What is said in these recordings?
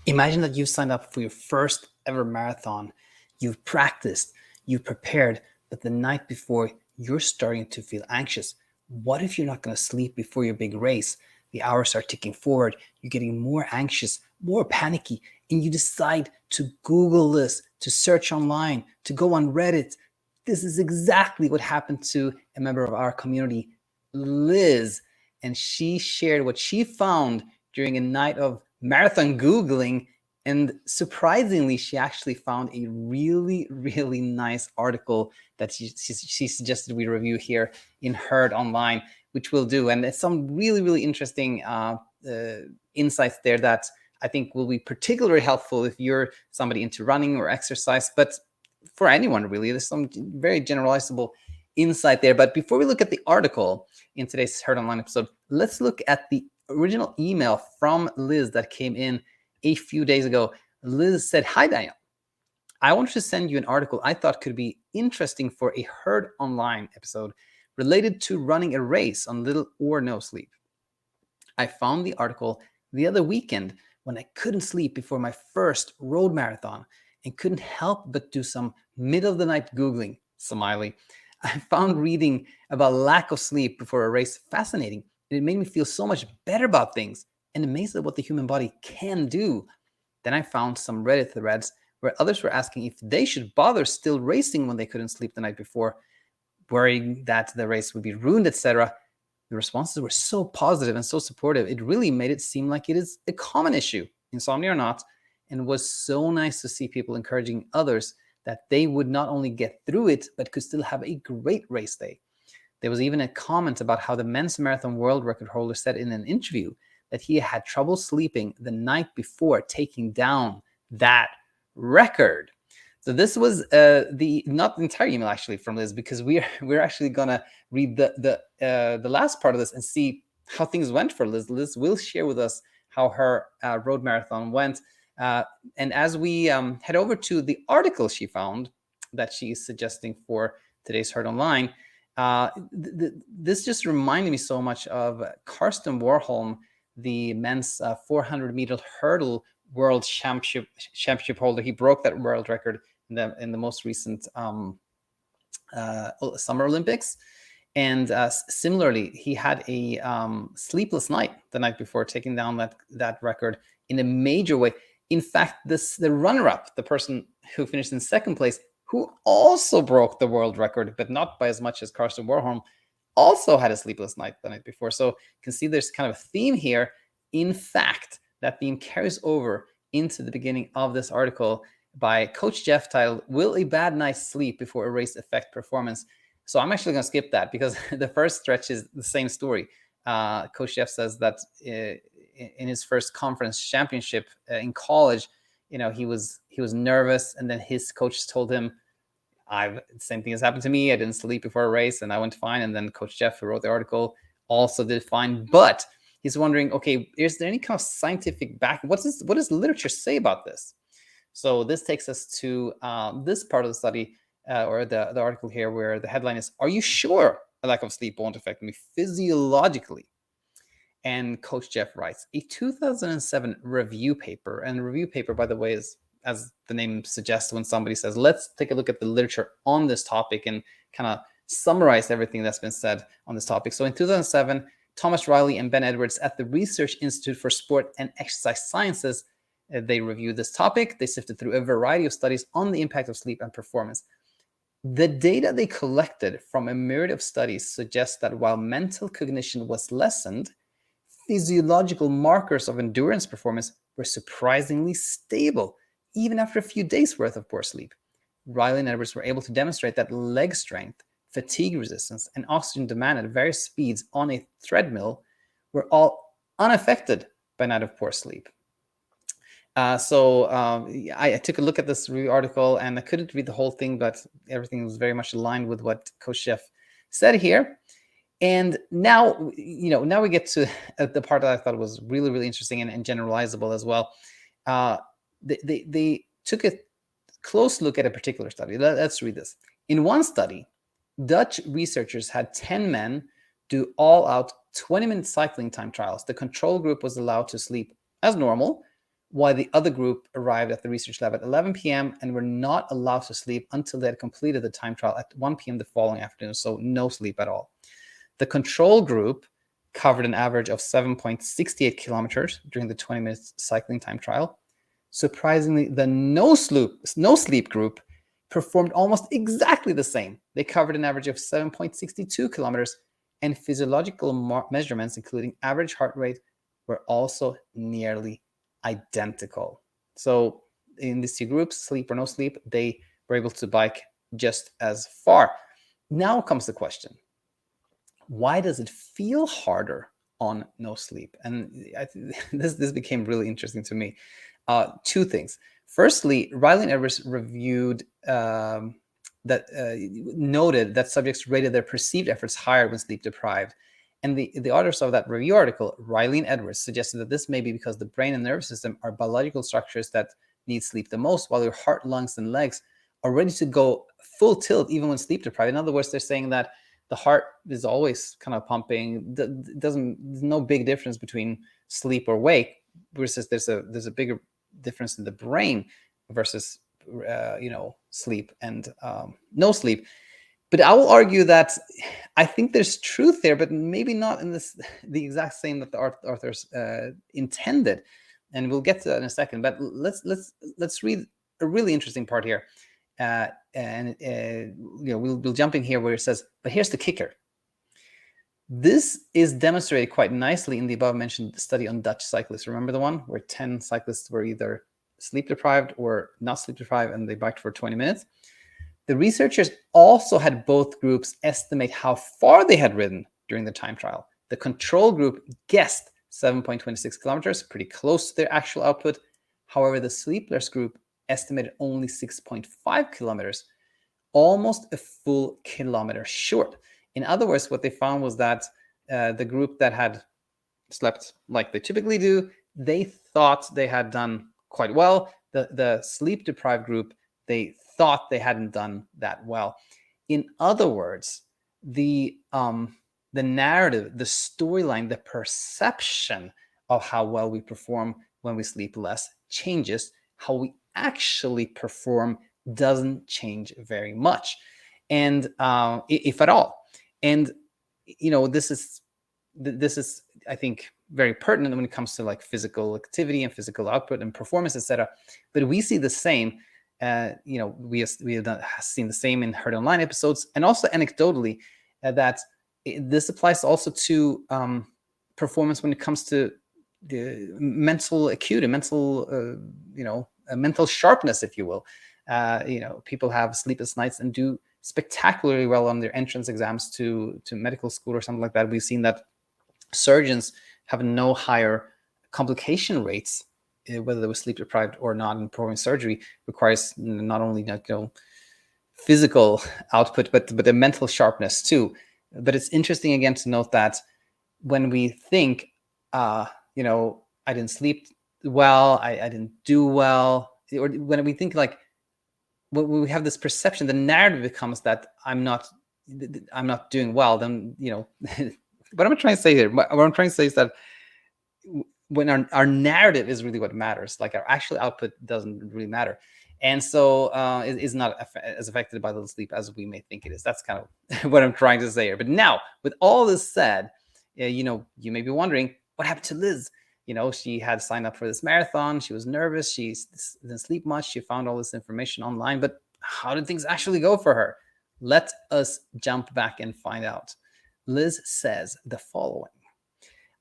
Imagine that you signed up for your first ever marathon. You've practiced, you've prepared, but the night before, you're starting to feel anxious. What if you're not going to sleep before your big race? The hours are ticking forward, you're getting more anxious, more panicky, and you decide to Google this, to search online, to go on Reddit. This is exactly what happened to a member of our community, Liz, and she shared what she found during a night of marathon Googling. And surprisingly, she actually found a really, really nice article that she suggested we review here in Heard Online, which we'll do. And there's some really, really interesting insights there that I think will be particularly helpful if you're somebody into running or exercise, but for anyone really. There's some very generalizable insight there. But before we look at the article in today's Heard Online episode, let's look at the original email from Liz that came in a few days ago. Liz said, "Hi, Daniel. I wanted to send you an article I thought could be interesting for a Heard Online episode related to running a race on little or no sleep. I found the article the other weekend when I couldn't sleep before my first road marathon and couldn't help but do some middle of the night Googling, smiley. I found reading about lack of sleep before a race fascinating. It made me feel so much better about things and amazed at what the human body can do. Then I found some Reddit threads where others were asking if they should bother still racing when they couldn't sleep the night before, worrying that the race would be ruined, etc. The responses were so positive and so supportive. It really made it seem like it is a common issue, insomnia or not, and was so nice to see people encouraging others that they would not only get through it, but could still have a great race day. There was even a comment about how the men's marathon world record holder said in an interview that he had trouble sleeping the night before taking down that record. So this was the not the entire email actually from Liz, because we're actually gonna read the last part of this and see how things went for Liz. Liz will share with us how her road marathon went, and as we head over to the article she found that she is suggesting for today's Heard Online, this just reminded me so much of Karsten Warholm, the men's 400-meter hurdle world championship holder. He broke that world record in the most recent Summer Olympics. And similarly, he had a sleepless night the night before taking down that record in a major way. In fact, the runner-up, the person who finished in second place, who also broke the world record, but not by as much as Karsten Warholm, also had a sleepless night the night before. So you can see there's kind of a theme here. In fact, that theme carries over into the beginning of this article by Coach Jeff titled, "Will a Bad Night's Sleep Before a Race Affect Performance?" So I'm actually going to skip that because the first stretch is the same story. Coach Jeff says that in his first conference championship in college, he was nervous, and then his coach told him, the same thing has happened to me. I didn't sleep before a race and I went fine. And then Coach Jeff, who wrote the article, also did fine. But he's wondering, okay, is there any kind of scientific back? What does literature say about this? So this takes us to this part of the study, or the article here, where the headline is, "Are you sure a lack of sleep won't affect me physiologically?" And Coach Jeff writes, a 2007 review paper, and review paper, by the way, is, as the name suggests, when somebody says, let's take a look at the literature on this topic and kind of summarize everything that's been said on this topic. So in 2007, Thomas Riley and Ben Edwards at the Research Institute for Sport and Exercise Sciences, they reviewed this topic. They sifted through a variety of studies on the impact of sleep and performance. The data they collected from a myriad of studies suggests that while mental cognition was lessened, physiological markers of endurance performance were surprisingly stable, even after a few days' worth of poor sleep. Riley and Edwards were able to demonstrate that leg strength, fatigue resistance, and oxygen demand at various speeds on a treadmill were all unaffected by night of poor sleep. I took a look at this review article, and I couldn't read the whole thing, but everything was very much aligned with what Coach Jeff said here. And now we get to the part that I thought was really, really interesting and generalizable as well. They took a close look at a particular study. Let's read this. In one study, Dutch researchers had 10 men do all-out 20-minute cycling time trials. The control group was allowed to sleep as normal, while the other group arrived at the research lab at 11 p.m. and were not allowed to sleep until they had completed the time trial at 1 p.m. the following afternoon, so no sleep at all. The control group covered an average of 7.68 kilometers during the 20-minute cycling time trial. Surprisingly, the no sleep group performed almost exactly the same. They covered an average of 7.62 kilometers, and physiological measurements, including average heart rate, were also nearly identical. So in these two groups, sleep or no sleep, they were able to bike just as far. Now comes the question: why does it feel harder on no sleep? And this became really interesting to me. Two things. Firstly, Riley and Edwards reviewed noted that subjects rated their perceived efforts higher when sleep deprived. And the authors of that review article, Riley and Edwards, suggested that this may be because the brain and nervous system are biological structures that need sleep the most, while your heart, lungs, and legs are ready to go full tilt even when sleep deprived. In other words, they're saying that the heart is always kind of pumping. There's no big difference between sleep or wake, versus there's a bigger difference in the brain versus sleep and no sleep. But I will argue that I think there's truth there, but maybe not in the exact same that the authors intended, and we'll get to that in a second. But let's read a really interesting part here, we'll jump in here where it says, "But here's the kicker. This is demonstrated quite nicely in the above mentioned study on Dutch cyclists. Remember the one where 10 cyclists were either sleep deprived or not sleep deprived, and they biked for 20 minutes. The researchers also had both groups estimate how far they had ridden during the time trial. The control group guessed 7.26 kilometers, pretty close to their actual output. However, the sleepless group estimated only 6.5 kilometers, almost a full kilometer short. In other words, what they found was that the group that had slept like they typically do, they thought they had done quite well. The sleep deprived group, they thought they hadn't done that well. In other words, the narrative, the storyline, the perception of how well we perform when we sleep less changes. How we actually perform doesn't change very much, and if at all. And this is I think very pertinent when it comes to like physical activity and physical output and performance, etc. But we see the same. We have seen the same in Heard Online episodes, and also anecdotally that this applies also to performance when it comes to the mental acuity, mental sharpness, if you will. People have sleepless nights and do spectacularly well on their entrance exams to medical school or something like that. We've seen that surgeons have no higher complication rates, whether they were sleep deprived or not, and performing surgery requires not only physical output, but the mental sharpness too. But it's interesting again to note that when we think, I didn't sleep well, I didn't do well, or when we think like, when we have this perception, the narrative becomes that I'm not doing well. Then what I'm trying to say here, what I'm trying to say is that when our narrative is really what matters, like our actual output doesn't really matter. And so it is not as affected by the sleep as we may think it is. That's kind of what I'm trying to say here. But now, with all this said, you may be wondering, what happened to Liz? She had signed up for this marathon. She was nervous. She didn't sleep much. She found all this information online. But how did things actually go for her? Let us jump back and find out. Liz says the following.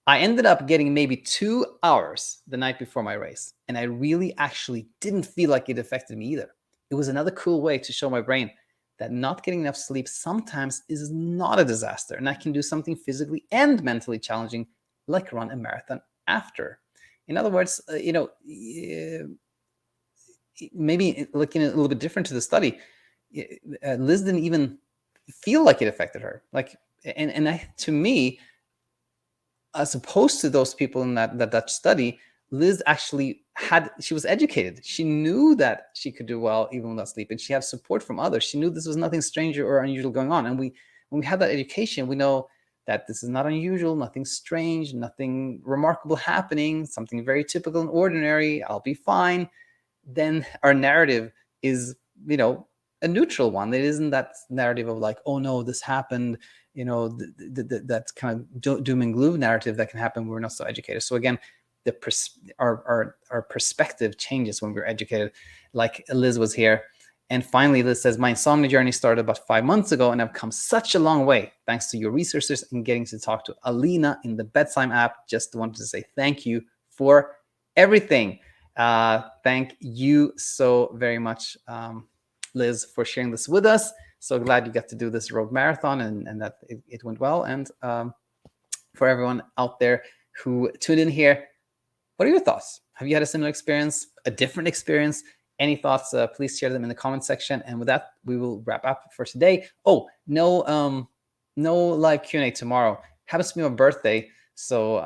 I ended up getting maybe 2 hours the night before my race, and I really actually didn't feel like it affected me either. It was another cool way to show my brain that not getting enough sleep sometimes is not a disaster, and I can do something physically and mentally challenging, like run a marathon after. In other words, maybe looking a little bit different to the study, Liz didn't even feel like it affected her. To me, as opposed to those people in that Dutch study, Liz actually she was educated. She knew that she could do well even without sleep, and she had support from others. She knew this was nothing strange or unusual going on. And when we have that education, we know that this is not unusual, nothing strange, nothing remarkable happening, something very typical and ordinary, I'll be fine, then our narrative is, a neutral one. It isn't that narrative of like, oh no, this happened, that kind of doom and gloom narrative that can happen when we're not so educated. So again, our perspective changes when we're educated. Like Liz was here. And finally, Liz says, my insomnia journey started about 5 months ago, and I've come such a long way thanks to your resources and getting to talk to Alina in the BedTyme app. Just wanted to say thank you for everything. Thank you so very much, Liz, for sharing this with us. So glad you got to do this road marathon and that it went well. And for everyone out there who tuned in here, what are your thoughts? Have you had a similar experience, a different experience? Any thoughts, please share them in the comment section. And with that, we will wrap up for today. Oh, no live Q&A tomorrow. Happens to be my birthday. So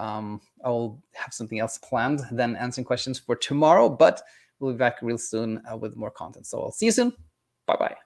I'll have something else planned than answering questions for tomorrow, but we'll be back real soon with more content. So I'll see you soon. Bye-bye.